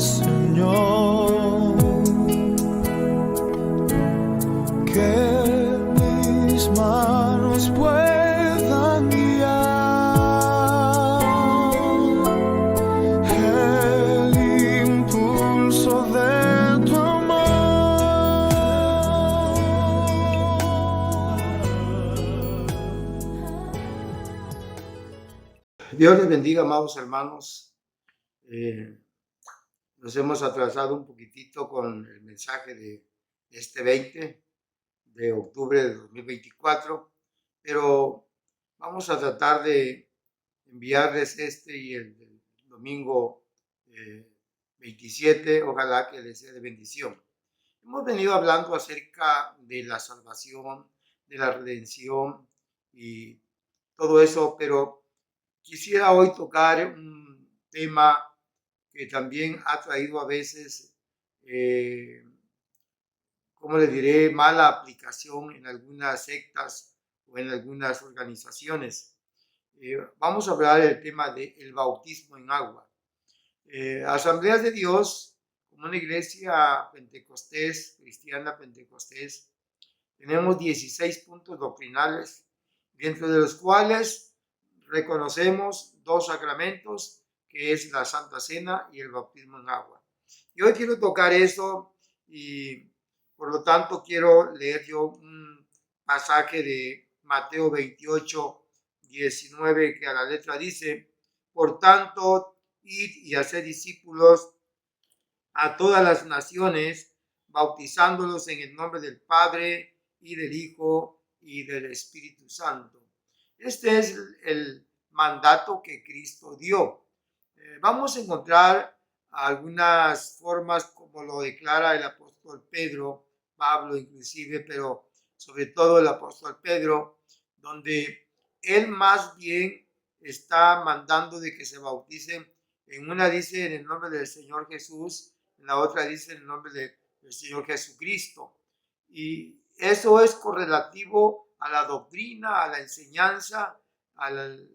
Señor, que mis manos puedan guiar el impulso de tu amor. Dios les bendiga, amados hermanos. Nos hemos atrasado un poquitito con el mensaje de este 20 de octubre de 2024, pero vamos a tratar de enviarles este y el del domingo 27, ojalá que les sea de bendición. Hemos venido hablando acerca de la salvación, de la redención y todo eso, pero quisiera hoy tocar un tema que también ha traído a veces, ¿cómo le diré?, mala aplicación en algunas sectas o en algunas organizaciones. Vamos a hablar del tema del bautismo en agua. Asambleas de Dios, como una iglesia pentecostés, cristiana pentecostés, tenemos 16 puntos doctrinales, dentro de los cuales reconocemos dos sacramentos, que es la Santa Cena y el bautismo en agua. Y hoy quiero tocar eso y por lo tanto quiero leer yo un pasaje de Mateo 28, 19, que a la letra dice: por tanto, id y haced discípulos a todas las naciones, bautizándolos en el nombre del Padre y del Hijo y del Espíritu Santo. Este es el mandato que Cristo dio. Vamos a encontrar algunas formas como lo declara el apóstol Pedro, Pablo inclusive, pero sobre todo el apóstol Pedro, donde él más bien está mandando de que se bauticen. En una dice en el nombre del Señor Jesús, en la otra dice en el nombre del Señor Jesucristo. Y eso es correlativo a la doctrina, a la enseñanza, al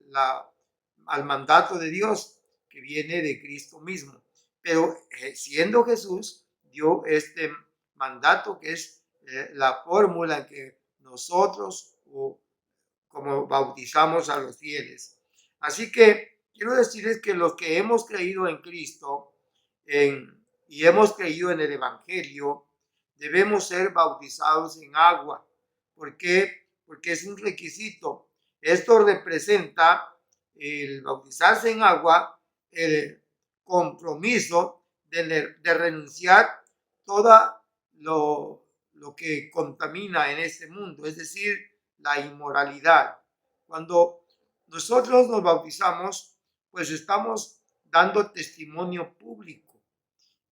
mandato de Dios que viene de Cristo mismo. Pero siendo Jesús, dio este mandato que es la fórmula en que nosotros como bautizamos a los fieles. Así que quiero decirles que los que hemos creído en Cristo y hemos creído en el Evangelio, debemos ser bautizados en agua. ¿Por qué? Porque es un requisito. Esto representa el bautizarse en agua, el compromiso de renunciar todo lo que contamina en este mundo, es decir, la inmoralidad. Cuando nosotros nos bautizamos, pues estamos dando testimonio público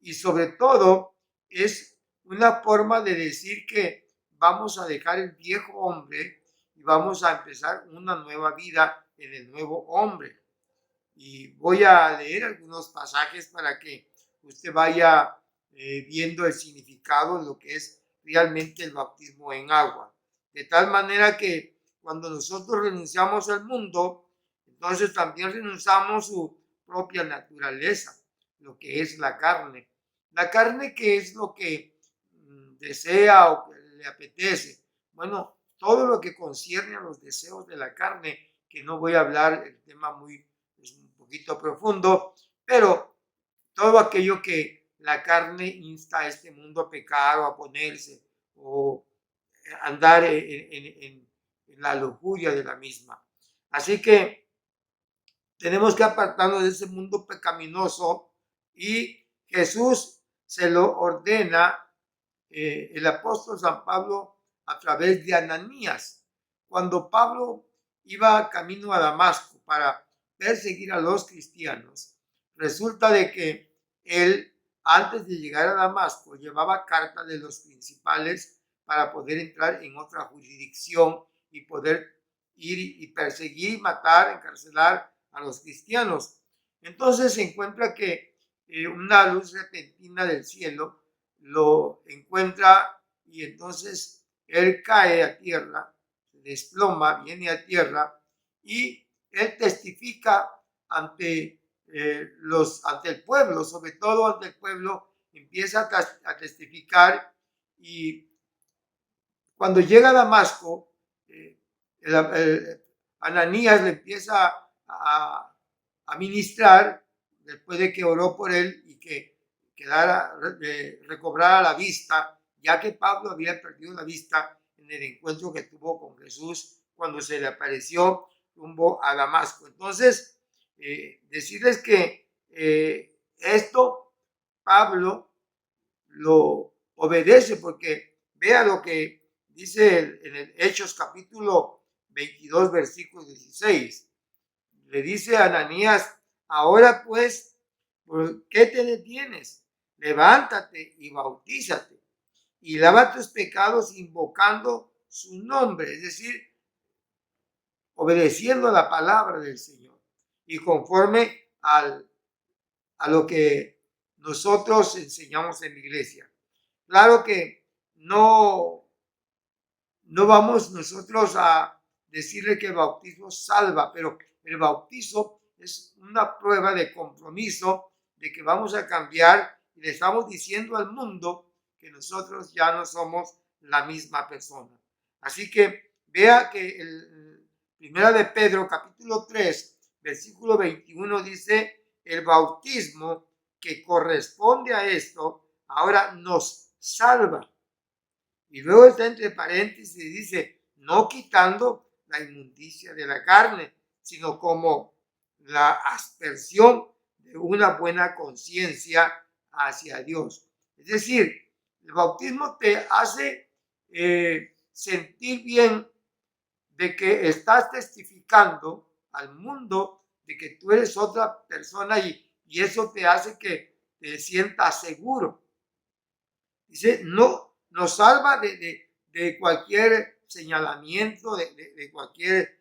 y sobre todo es una forma de decir que vamos a dejar el viejo hombre y vamos a empezar una nueva vida en el nuevo hombre. Y voy a leer algunos pasajes para que usted vaya viendo el significado de lo que es realmente el bautismo en agua. De tal manera que cuando nosotros renunciamos al mundo, entonces también renunciamos su propia naturaleza, lo que es la carne. La carne, que es lo que desea o que le apetece. Bueno, todo lo que concierne a los deseos de la carne, que no voy a hablar, el tema es un poquito profundo, pero todo aquello que la carne insta a este mundo a pecar o a ponerse o andar en la lujuria de la misma. Así que tenemos que apartarnos de ese mundo pecaminoso y Jesús se lo ordena el apóstol San Pablo a través de Ananías. Cuando Pablo iba camino a Damasco para perseguir a los cristianos, resulta de que él, antes de llegar a Damasco, llevaba carta de los principales para poder entrar en otra jurisdicción y poder ir y perseguir, matar, encarcelar a los cristianos. Entonces se encuentra que una luz repentina del cielo lo encuentra y entonces él cae a tierra, se desploma, viene a tierra y él testifica ante ante el pueblo, sobre todo ante el pueblo, empieza a testificar. Y cuando llega a Damasco, Ananías le empieza a ministrar después de que oró por él y que recobrara la vista, ya que Pablo había perdido la vista en el encuentro que tuvo con Jesús cuando se le apareció rumbo a Damasco. Entonces, decirles que esto Pablo lo obedece, porque vea lo que dice en el Hechos capítulo 22 versículo 16. Le dice a Ananías: ahora pues, ¿por qué te detienes? Levántate y bautízate y lava tus pecados invocando su nombre, es decir, obedeciendo la palabra del Señor y conforme a lo que nosotros enseñamos en la iglesia. Claro que no vamos nosotros a decirle que el bautismo salva, pero el bautizo es una prueba de compromiso de que vamos a cambiar y le estamos diciendo al mundo que nosotros ya no somos la misma persona. Así que vea que el Primera de Pedro capítulo 3 versículo 21 dice: el bautismo que corresponde a esto ahora nos salva. Y luego está entre paréntesis y dice: no quitando la inmundicia de la carne, sino como la aspersión de una buena conciencia hacia Dios. Es decir, el bautismo te hace sentir bien de que estás testificando al mundo de que tú eres otra persona, y eso te hace que te sientas seguro. Dice: no, nos salva de cualquier señalamiento, de cualquier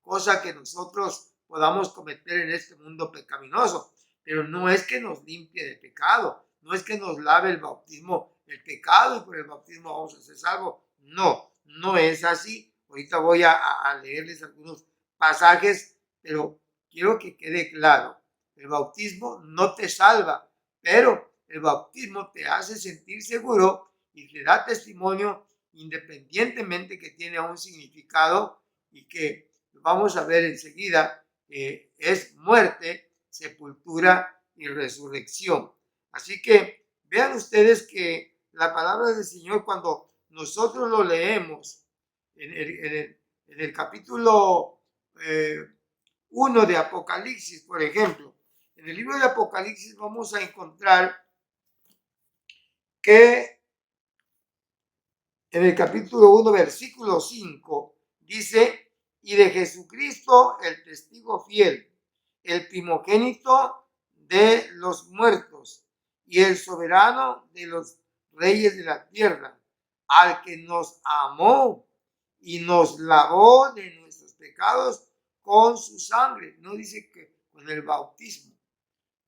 cosa que nosotros podamos cometer en este mundo pecaminoso. Pero no es que nos limpie de pecado, no es que nos lave el bautismo el pecado y por el bautismo vamos a ser salvos. No, no es así. Ahorita voy a leerles algunos pasajes, pero quiero que quede claro: el bautismo no te salva, pero el bautismo te hace sentir seguro y te da testimonio, independientemente que tiene un significado y que vamos a ver enseguida, es muerte, sepultura y resurrección. Así que vean ustedes que la palabra del Señor, cuando nosotros lo leemos en el capítulo 1 de Apocalipsis, por ejemplo, en el libro de Apocalipsis vamos a encontrar que en el capítulo 1, versículo 5, dice: y de Jesucristo, el testigo fiel, el primogénito de los muertos y el soberano de los reyes de la tierra, al que nos amó y nos lavó de nuestros pecados con su sangre. No dice que con el bautismo.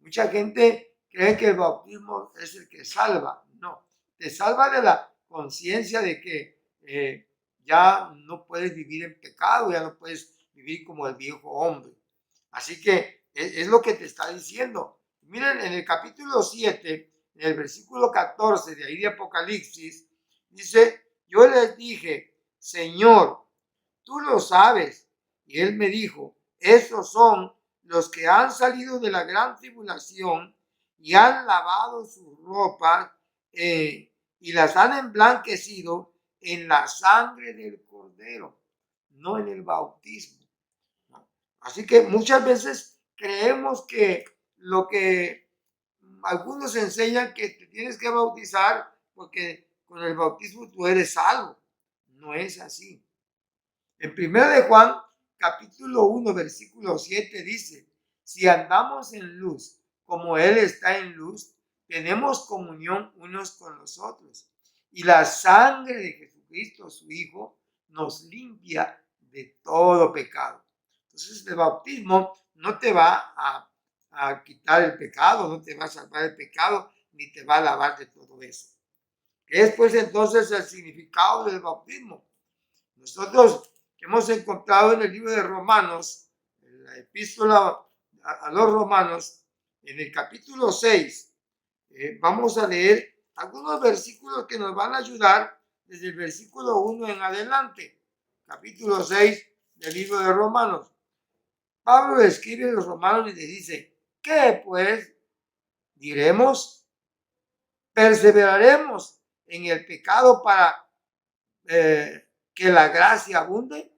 Mucha gente cree que el bautismo es el que salva. No, te salva de la conciencia de que ya no puedes vivir en pecado, ya no puedes vivir como el viejo hombre. Así que es lo que te está diciendo. Miren, en el capítulo 7, en el versículo 14 de ahí de Apocalipsis, dice: yo les dije: Señor, tú lo sabes. Y él me dijo: esos son los que han salido de la gran tribulación y han lavado sus ropas y las han emblanquecido en la sangre del Cordero, no en el bautismo. Así que muchas veces creemos que lo que algunos enseñan, que te tienes que bautizar porque con el bautismo tú eres salvo. No es así. En 1 de Juan capítulo 1 versículo 7 dice: si andamos en luz como Él está en luz, tenemos comunión unos con los otros, y la sangre de Jesucristo, su Hijo, nos limpia de todo pecado. Entonces el bautismo no te va a quitar el pecado, no te va a salvar el pecado, ni te va a lavar de todo eso. ¿Qué es pues entonces el significado del bautismo? Nosotros hemos encontrado en el libro de Romanos, en la epístola a los romanos, en el capítulo 6, vamos a leer algunos versículos que nos van a ayudar desde el versículo 1 en adelante. Capítulo 6 del libro de Romanos. Pablo escribe a los romanos y les dice, ¿qué pues diremos? ¿Perseveraremos en el pecado para que la gracia abunde?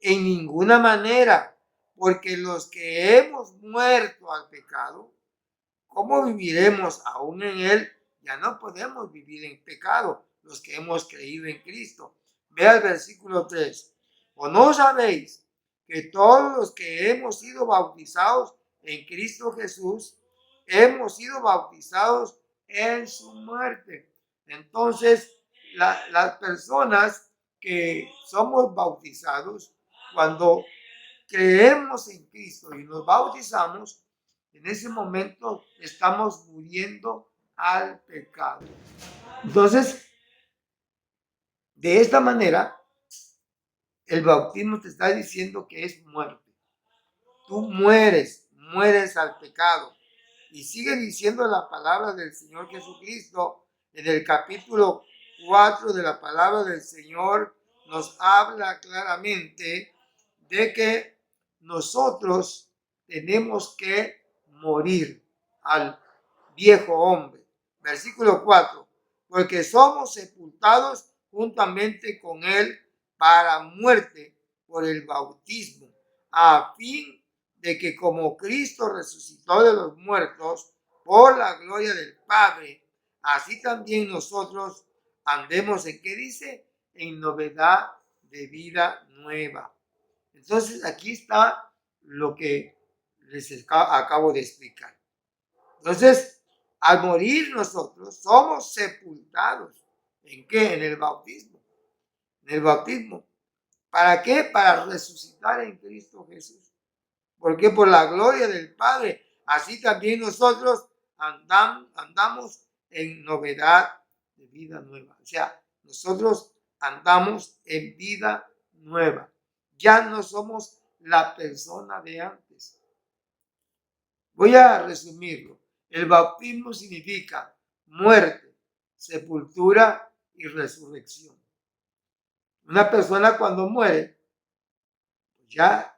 En ninguna manera, porque los que hemos muerto al pecado, ¿cómo viviremos aún en él? Ya no podemos vivir en pecado, los que hemos creído en Cristo. Vea el versículo 3. ¿O no sabéis que todos los que hemos sido bautizados en Cristo Jesús, hemos sido bautizados en su muerte? Entonces, las personas que somos bautizados, cuando creemos en Cristo y nos bautizamos, en ese momento estamos muriendo al pecado. Entonces, de esta manera, el bautismo te está diciendo que es muerte. Tú mueres al pecado. Y sigue diciendo la palabra del Señor Jesucristo en el capítulo 4 de la palabra del Señor. Nos habla claramente de que nosotros tenemos que morir al viejo hombre. Versículo 4. Porque somos sepultados juntamente con él para muerte por el bautismo, a fin de que como Cristo resucitó de los muertos por la gloria del Padre, así también nosotros andemos en, ¿qué dice? En novedad de vida nueva. Entonces aquí está lo que les acabo de explicar. Entonces, al morir nosotros somos sepultados. ¿En qué? En el bautismo. En el bautismo. ¿Para qué? Para resucitar en Cristo Jesús. Porque por la gloria del Padre, así también nosotros andamos en novedad de vida nueva. O sea, nosotros andamos en vida nueva. Ya no somos la persona de antes. Voy a resumirlo. El bautismo significa muerte, sepultura y resurrección. Una persona cuando muere, ya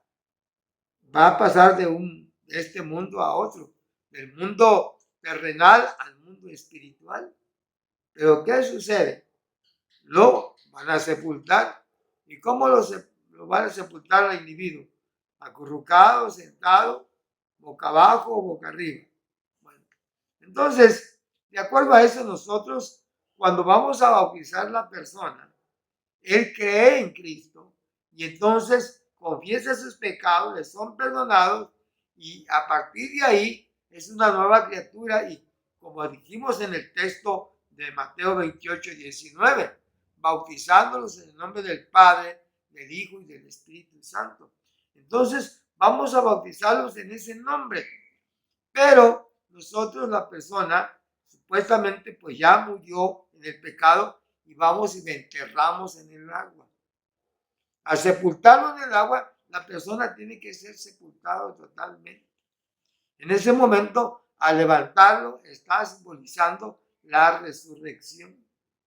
va a pasar de este mundo a otro, del mundo terrenal al mundo espiritual. Pero ¿qué sucede? Lo van a sepultar. ¿Y cómo lo van a sepultar al individuo? Acurrucado, sentado, boca abajo o boca arriba. Bueno, entonces, de acuerdo a eso, nosotros, cuando vamos a bautizar a la persona, él cree en Cristo y entonces confiesa sus pecados, le son perdonados y a partir de ahí es una nueva criatura y como dijimos en el texto de Mateo 28, 19, bautizándolos en el nombre del Padre, del Hijo y del Espíritu Santo. Entonces vamos a bautizarlos en ese nombre, pero nosotros, la persona, supuestamente pues ya murió en el pecado y vamos y le enterramos en el agua. Al sepultarlo en el agua, la persona tiene que ser sepultada totalmente. En ese momento, al levantarlo, está simbolizando la resurrección.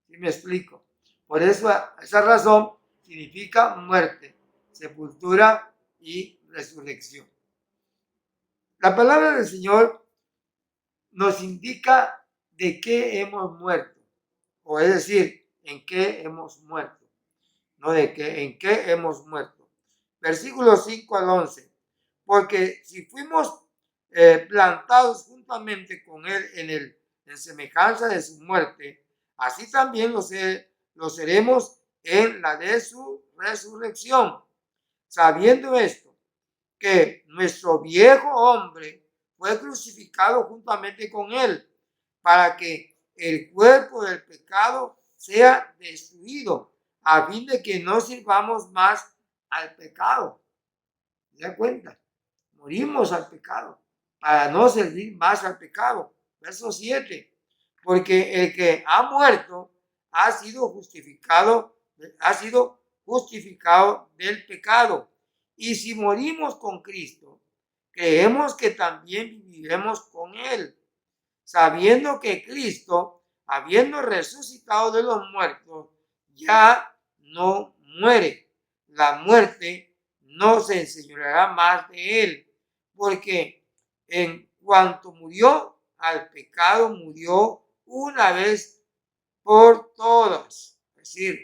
¿Sí me explico? Por eso, esa razón significa muerte, sepultura y resurrección. La palabra del Señor nos indica de qué hemos muerto, o es decir, en qué hemos muerto, no de qué, en qué hemos muerto. Versículos 5 al 11. Porque si fuimos plantados juntamente con él en semejanza de su muerte, así también lo seremos en la de su resurrección, sabiendo esto, que nuestro viejo hombre fue crucificado juntamente con él, para que el cuerpo del pecado sea destruido, a fin de que no sirvamos más al pecado. ¿Se da cuenta? Morimos al pecado para no servir más al pecado. Verso 7. Porque el que ha muerto ha sido justificado del pecado. Y si morimos con Cristo, creemos que también viviremos con Él, sabiendo que Cristo, habiendo resucitado de los muertos, ya no muere. La muerte no se enseñoreará más de Él, porque en cuanto murió al pecado, murió una vez por todas. Es decir,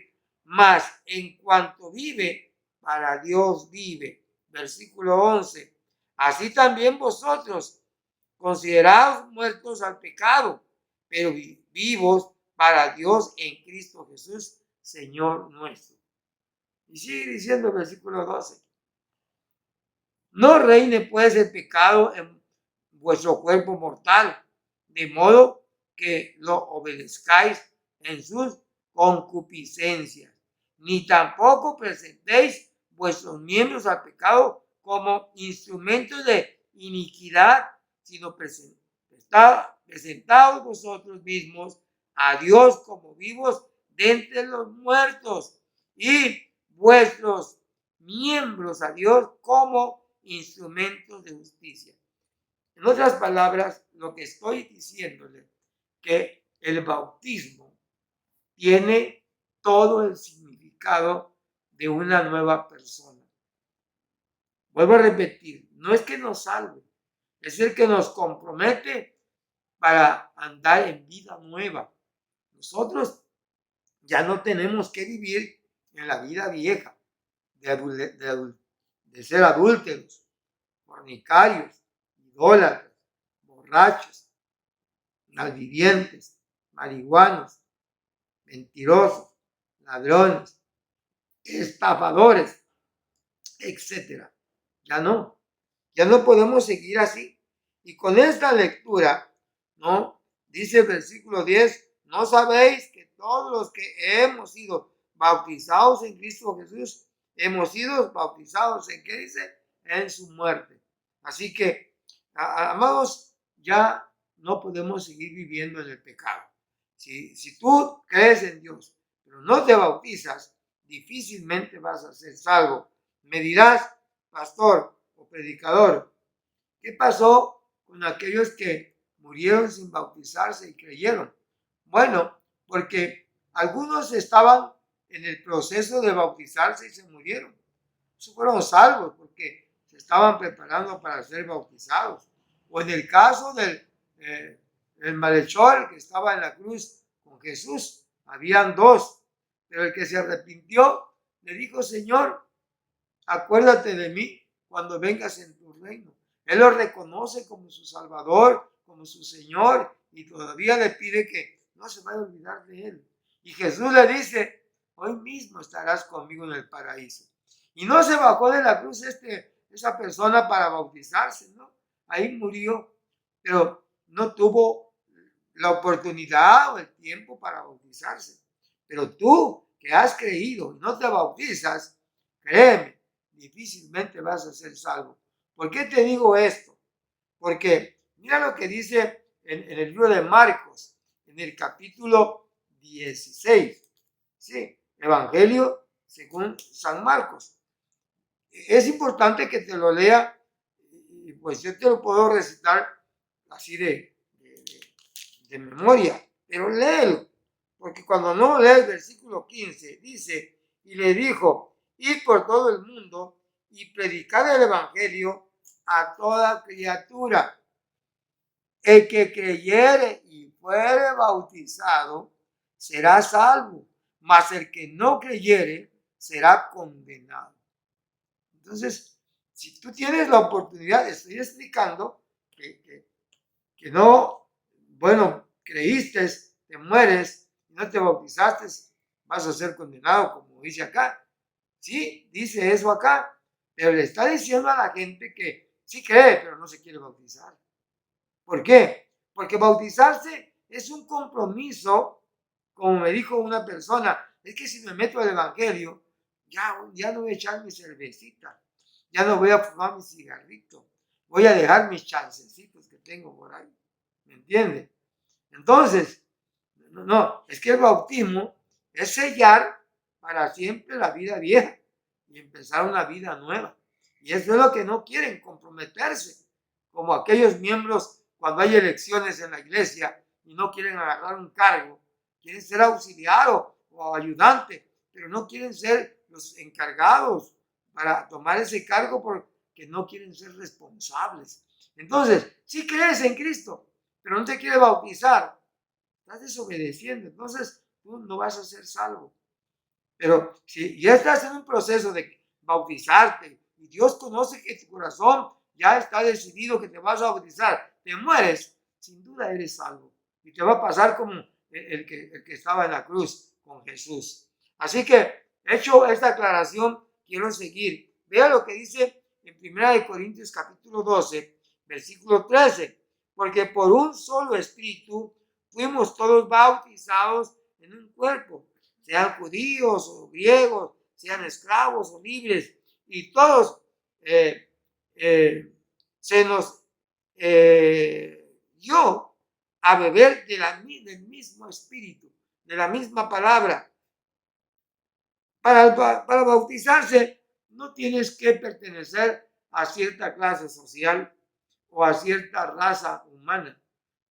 más en cuanto vive, para Dios vive. Versículo 11. Así también vosotros, considerados muertos al pecado, pero vivos para Dios en Cristo Jesús, Señor nuestro. Y sigue diciendo el versículo 12. No reine pues el pecado en vuestro cuerpo mortal, de modo que lo obedezcáis en sus concupiscencias, ni tampoco presentéis vuestros miembros al pecado como instrumentos de iniquidad, sino presentaos vosotros mismos a Dios como vivos de entre los muertos y vuestros miembros a Dios como instrumentos de justicia. En otras palabras, lo que estoy diciéndole, que el bautismo tiene todo el significado de una nueva persona. Vuelvo a repetir, no es que nos salve, es el que nos compromete para andar en vida nueva. Nosotros ya no tenemos que vivir en la vida vieja de ser adúlteros, fornicarios, idólatras, borrachos, malvivientes, marihuanos, mentirosos, ladrones, estafadores, etcétera. Ya no podemos seguir así. Y con esta lectura, ¿no? Dice el versículo 10, ¿no sabéis que todos los que hemos sido bautizados en Cristo Jesús, hemos sido bautizados en qué dice? En su muerte. Así que, amados, ya no podemos seguir viviendo en el pecado. Si tú crees en Dios, pero no te bautizas, difícilmente vas a ser salvo. Me dirás, pastor o predicador, ¿qué pasó con aquellos que murieron sin bautizarse y creyeron? Bueno, porque algunos estaban en el proceso de bautizarse y se murieron. Esos fueron salvos porque se estaban preparando para ser bautizados. O en el caso del malhechor que estaba en la cruz con Jesús, habían dos, pero el que se arrepintió le dijo, Señor, acuérdate de mí cuando vengas en tu reino. Él lo reconoce como su Salvador, como su Señor, y todavía le pide que no se vaya a olvidar de él. Y Jesús le dice, hoy mismo estarás conmigo en el paraíso. Y no se bajó de la cruz esa persona para bautizarse, ¿no? Ahí murió, pero no tuvo la oportunidad o el tiempo para bautizarse. Pero tú que has creído y no te bautizas, créeme, difícilmente vas a ser salvo. ¿Por qué te digo esto? Porque mira lo que dice en el libro de Marcos, en el capítulo 16. Sí, Evangelio según San Marcos. Es importante que te lo lea, y pues yo te lo puedo recitar así de memoria, pero léelo, porque cuando no lees el versículo 15, dice, y le dijo, id por todo el mundo y predicad el evangelio a toda criatura. El que creyere y fuere bautizado será salvo, mas el que no creyere será condenado. Entonces, si tú tienes la oportunidad, estoy explicando que no, bueno, creíste, te mueres, y no te bautizaste, vas a ser condenado, como dice acá. Sí, dice eso acá, pero le está diciendo a la gente que sí cree, pero no se quiere bautizar. ¿Por qué? Porque bautizarse es un compromiso, como me dijo una persona, es que si me meto al evangelio, ya no voy a echar mi cervecita, ya no voy a fumar mi cigarrito, voy a dejar mis chancecitos que tengo por ahí. ¿Me entiende? Entonces, no, es que el bautismo es sellar para siempre la vida vieja y empezar una vida nueva. Y eso es lo que no quieren, comprometerse. como aquellos miembros cuando hay elecciones en la iglesia y no quieren agarrar un cargo, quieren ser auxiliar o ayudante, pero no quieren ser los encargados para tomar ese cargo porque no quieren ser responsables. Entonces, si crees en Cristo, pero no te quieres bautizar, estás desobedeciendo, entonces tú no vas a ser salvo. Pero si ya estás en un proceso de bautizarte y Dios conoce que tu corazón ya está decidido que te vas a bautizar, te mueres, sin duda eres salvo. Y te va a pasar como el que estaba en la cruz con Jesús. Así que, hecho esta aclaración, quiero seguir. Vea lo que dice en 1 Corintios capítulo 12, versículo 13. Porque por un solo espíritu fuimos todos bautizados en un cuerpo, sean judíos o griegos, sean esclavos o libres, y todos se nos dio a beber del mismo espíritu, de la misma palabra. Para bautizarse no tienes que pertenecer a cierta clase social o a cierta raza humana.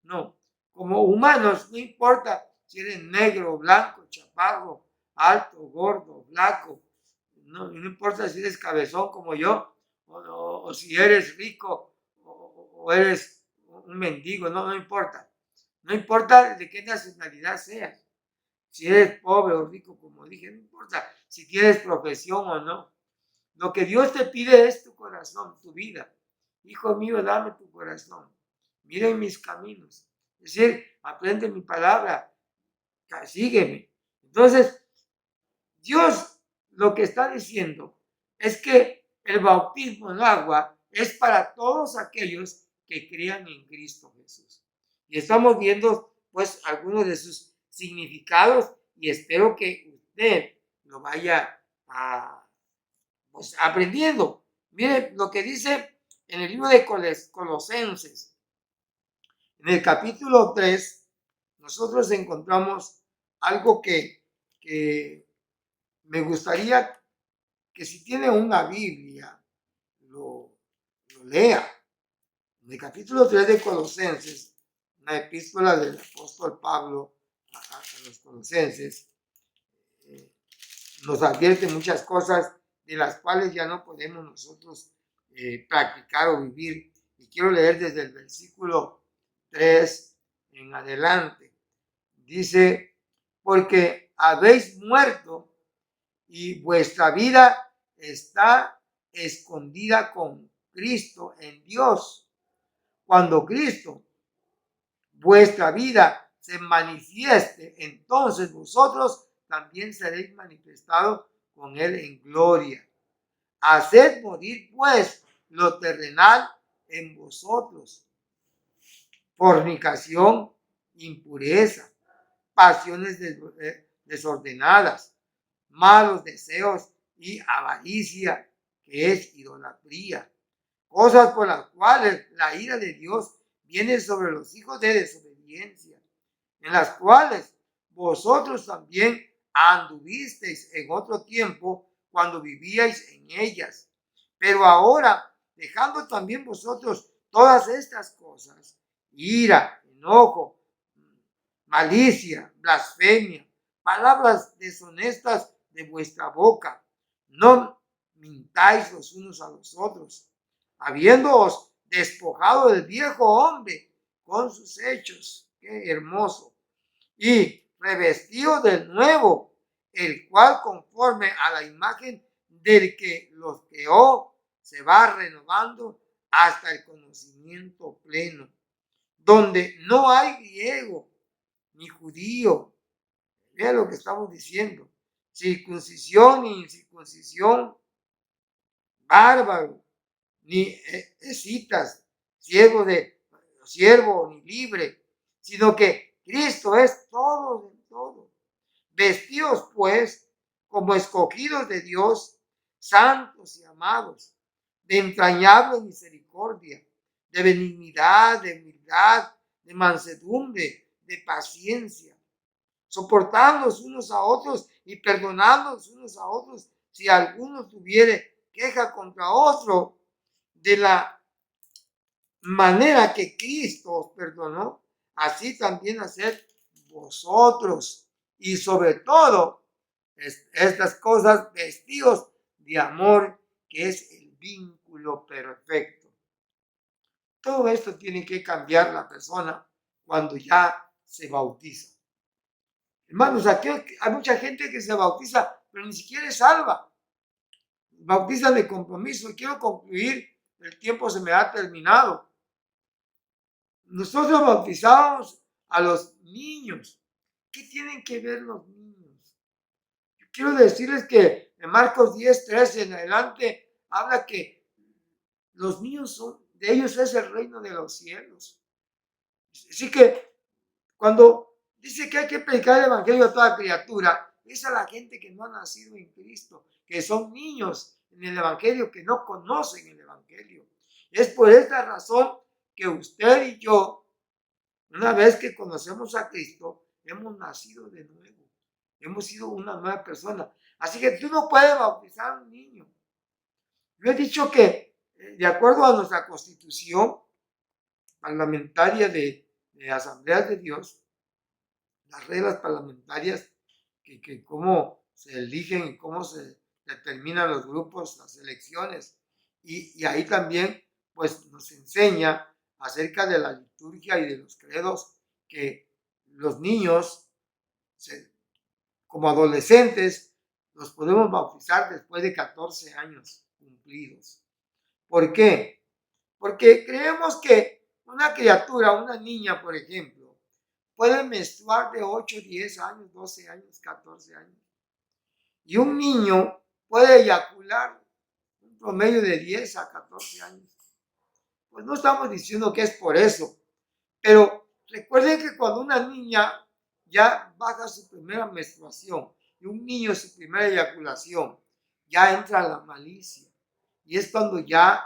No, como humanos, no importa si eres negro, blanco, chaparro, alto, gordo, flaco, no importa si eres cabezón como yo, o si eres rico o eres un mendigo, no importa. No importa de qué nacionalidad seas. Si eres pobre o rico, como dije, no importa si tienes profesión o no. Lo que Dios te pide es tu corazón, tu vida. Hijo mío, dame tu corazón. Miren mis caminos. Es decir, aprende mi palabra, sígueme. Entonces, Dios lo que está diciendo es que el bautismo en agua es para todos aquellos que crean en Cristo Jesús. Y estamos viendo, pues, algunos de sus significados y espero que usted lo vaya aprendiendo. Mire lo que dice en el libro de Colosenses. En el capítulo 3, nosotros encontramos algo que me gustaría que si tiene una Biblia, lo lea. En el capítulo 3 de Colosenses, una epístola del apóstol Pablo a los colosenses, nos advierte muchas cosas de las cuales ya no podemos nosotros practicar o vivir. Y quiero leer desde el versículo 3 en adelante. Dice, porque habéis muerto y vuestra vida está escondida con Cristo en Dios. Cuando Cristo, vuestra vida, se manifieste, entonces vosotros también seréis manifestados con Él en gloria. Haced morir pues lo terrenal en vosotros: fornicación, impureza, pasiones desordenadas, malos deseos y avaricia, que es idolatría, cosas por las cuales la ira de Dios viene sobre los hijos de desobediencia, en las cuales vosotros también anduvisteis en otro tiempo cuando vivíais en ellas. Pero ahora, dejando también vosotros todas estas cosas, ira, enojo, malicia, blasfemia, palabras deshonestas de vuestra boca, no mintáis los unos a los otros, habiéndoos despojado del viejo hombre con sus hechos, qué hermoso, y revestido del nuevo, el cual conforme a la imagen del que los creó, se va renovando hasta el conocimiento pleno, donde no hay griego ni judío. Vea lo que estamos diciendo: circuncisión ni incircuncisión, bárbaro ni escitas, siervo ni libre, sino que Cristo es todo en todo. Vestidos pues como escogidos de Dios, santos y amados, de entrañable misericordia, de benignidad, de humildad, de mansedumbre, de paciencia, soportándonos unos a otros y perdonándonos unos a otros si alguno tuviere queja contra otro. De la manera que Cristo os perdonó, así también haced vosotros. Y sobre todo, estas cosas, vestidos de amor, que es el vínculo perfecto. Todo esto tiene que cambiar la persona cuando ya se bautiza. Hermanos, aquí hay mucha gente que se bautiza, pero ni siquiera es salva. Bautizan de compromiso. Y quiero concluir, el tiempo se me ha terminado. Nosotros bautizamos a los niños. ¿Qué tienen que ver los niños? Yo quiero decirles que en Marcos 10, 13 en adelante habla que los niños de ellos es el reino de los cielos. Así que cuando dice que hay que predicar el evangelio a toda criatura, es a la gente que no ha nacido en Cristo, que son niños en el evangelio, que no conocen el evangelio. Es por esta razón que usted y yo, una vez que conocemos a Cristo, hemos nacido de nuevo. Hemos sido una nueva persona. Así que tú no puedes bautizar a un niño. Yo he dicho que, de acuerdo a nuestra constitución parlamentaria de Asambleas de Dios, las reglas parlamentarias, que cómo se eligen y cómo se determinan los grupos, las elecciones. Y ahí también, pues, nos enseña acerca de la liturgia y de los credos, que los niños, como adolescentes, los podemos bautizar después de 14 años cumplidos. ¿Por qué? Porque creemos que una criatura, una niña, por ejemplo, puede menstruar de 8, 10 años, 12 años, 14 años. Y un niño puede eyacular un promedio de 10 a 14 años. Pues no estamos diciendo que es por eso, pero recuerden que cuando una niña ya baja su primera menstruación y un niño su primera eyaculación, ya entra la malicia. Y es cuando ya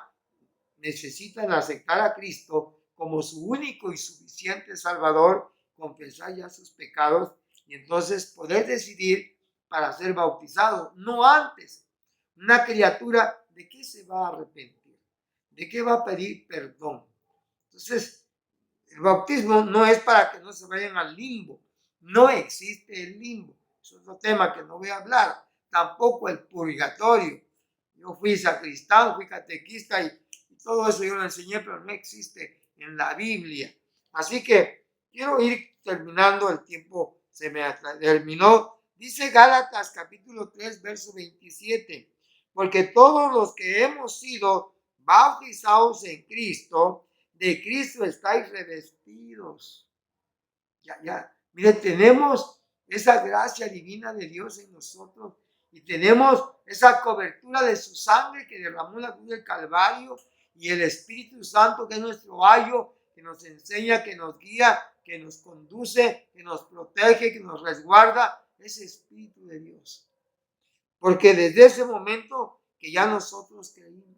necesitan aceptar a Cristo como su único y suficiente Salvador, confesar ya sus pecados y entonces poder decidir para ser bautizado, no antes. Una criatura, ¿de qué se va a arrepentir? ¿De qué va a pedir perdón? Entonces, el bautismo no es para que no se vayan al limbo. No existe el limbo. Es otro tema que no voy a hablar. Tampoco el purgatorio. Yo fui sacristán, fui catequista y todo eso yo lo enseñé, pero no existe en la Biblia. Así que quiero ir terminando, el tiempo se me terminó. Dice Gálatas capítulo 3, verso 27, porque todos los que hemos sido bautizados en Cristo, de Cristo estáis revestidos. Mire, tenemos esa gracia divina de Dios en nosotros y tenemos esa cobertura de su sangre que derramó en la cruz del Calvario y el Espíritu Santo que es nuestro ayo, que nos enseña, que nos guía, que nos conduce, que nos protege, que nos resguarda, ese Espíritu de Dios. Porque desde ese momento que ya nosotros creímos.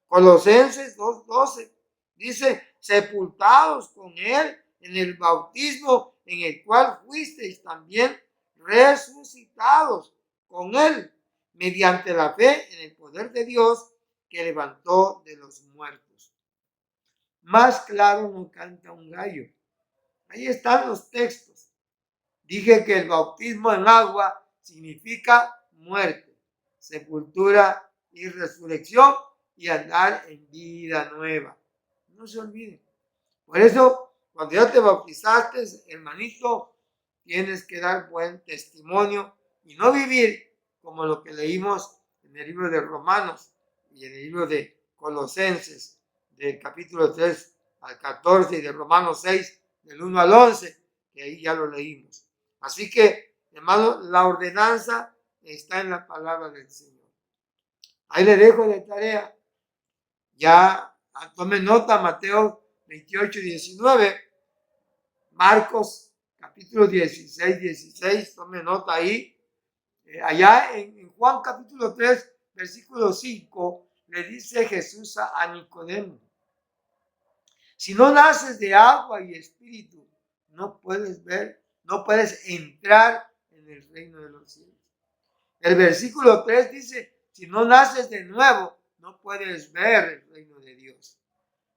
Colosenses 2:12 dice, sepultados con Él en el bautismo en el cual fuisteis también resucitados con Él mediante la fe en el poder de Dios que levantó de los muertos. Más claro no canta un gallo. Ahí están los textos. Dije que el bautismo en agua significa muerte, sepultura y resurrección y andar en vida nueva. No se olviden. Por eso, cuando ya te bautizaste, hermanito, tienes que dar buen testimonio y no vivir como lo que leímos en el libro de Romanos y en el libro de Colosenses, del capítulo 3 al 14 y de Romanos 6, del 1 al 11, que ahí ya lo leímos. Así que, hermano, la ordenanza está en la palabra del Señor. Ahí le dejo de tarea. Ya tome nota, Mateo 28, 19, Marcos capítulo 16, 16, tome nota ahí. Allá en Juan capítulo 3, versículo 5, le dice Jesús a Nicodemo, si no naces de agua y espíritu, no puedes ver, no puedes entrar en el reino de los cielos. El versículo 3 dice, si no naces de nuevo, no puedes ver el reino de Dios.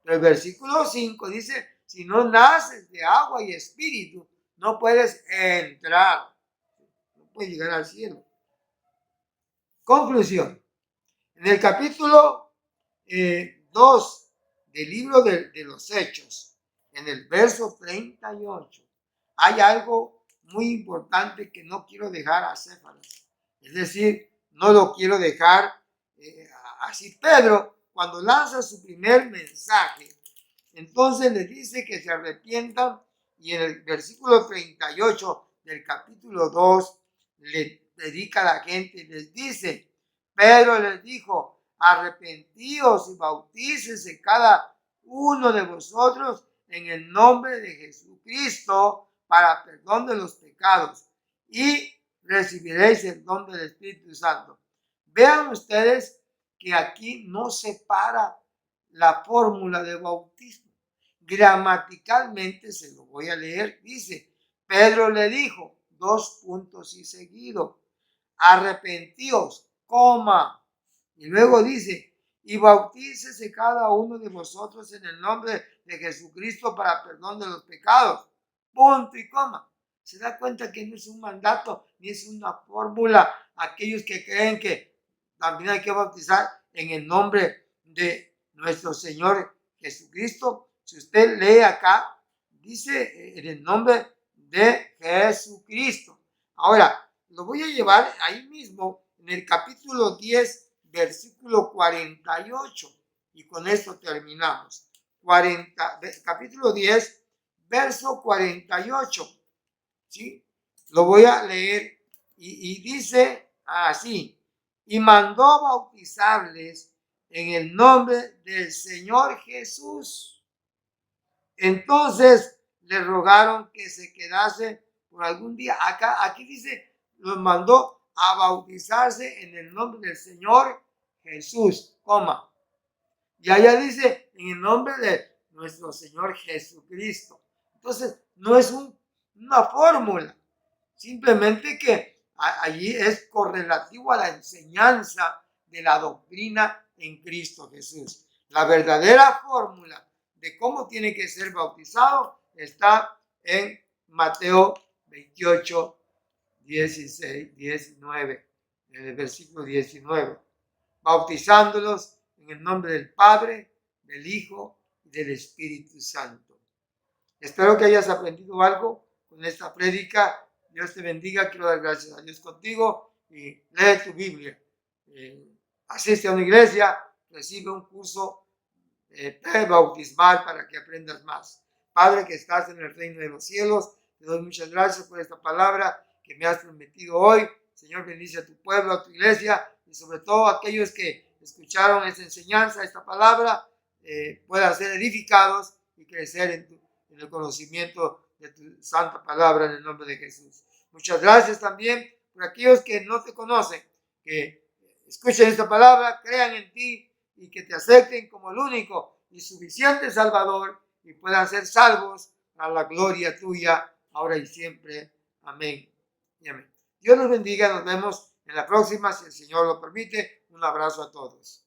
Pero el versículo 5 dice, si no naces de agua y espíritu, no puedes entrar, no puedes llegar al cielo. Conclusión. En el capítulo 2 del libro de los Hechos, en el verso 38, hay algo muy importante que no quiero dejar a Céfaras. Es decir, no lo quiero dejar así. Pedro, cuando lanza su primer mensaje, entonces les dice que se arrepientan, y en el versículo 38 del capítulo 2 le dedica a la gente y les dice, Pedro les dijo, arrepentíos y bautícese cada uno de vosotros en el nombre de Jesucristo para perdón de los pecados y recibiréis el don del Espíritu Santo. Vean ustedes que aquí no se para la fórmula de bautismo. Gramaticalmente se lo voy a leer. Dice, Pedro le dijo, dos puntos y seguido, arrepentíos, coma. Y luego dice, y bautícese cada uno de vosotros en el nombre de Jesucristo para perdón de los pecados. Punto y coma. Se da cuenta que no es un mandato ni es una fórmula. Aquellos que creen que también hay que bautizar en el nombre de nuestro Señor Jesucristo. Si usted lee acá, dice en el nombre de Jesucristo. Ahora, lo voy a llevar ahí mismo en el capítulo 10, versículo 48. Y con esto terminamos. Capítulo 10, verso 48. ¿Sí? Lo voy a leer y dice así, y mandó bautizarles en el nombre del Señor Jesús. Entonces le rogaron que se quedase por algún día. Aquí dice, los mandó a bautizarse en el nombre del Señor Jesús, coma. Y allá dice, en el nombre de nuestro Señor Jesucristo. Entonces, no es una fórmula, simplemente que allí es correlativo a la enseñanza de la doctrina en Cristo Jesús. La verdadera fórmula de cómo tiene que ser bautizado está en Mateo 28, 16, 19, en el versículo 19. Bautizándolos en el nombre del Padre, del Hijo y del Espíritu Santo. Espero que hayas aprendido algo con esta prédica. Dios te bendiga. Quiero dar gracias a Dios contigo y lee tu Biblia. Asiste a una iglesia, recibe un curso bautismal para que aprendas más. Padre que estás en el reino de los cielos, te doy muchas gracias por esta palabra que me has prometido hoy. Señor, bendice a tu pueblo, a tu iglesia y sobre todo a aquellos que escucharon esta enseñanza, esta palabra, puedan ser edificados y crecer en el conocimiento de tu santa palabra en el nombre de Jesús. Muchas gracias también por aquellos que no te conocen, que escuchen esta palabra, crean en ti y que te acepten como el único y suficiente Salvador y puedan ser salvos a la gloria tuya, ahora y siempre. Amén y amén. Dios los bendiga, nos vemos en la próxima, si el Señor lo permite. Un abrazo a todos.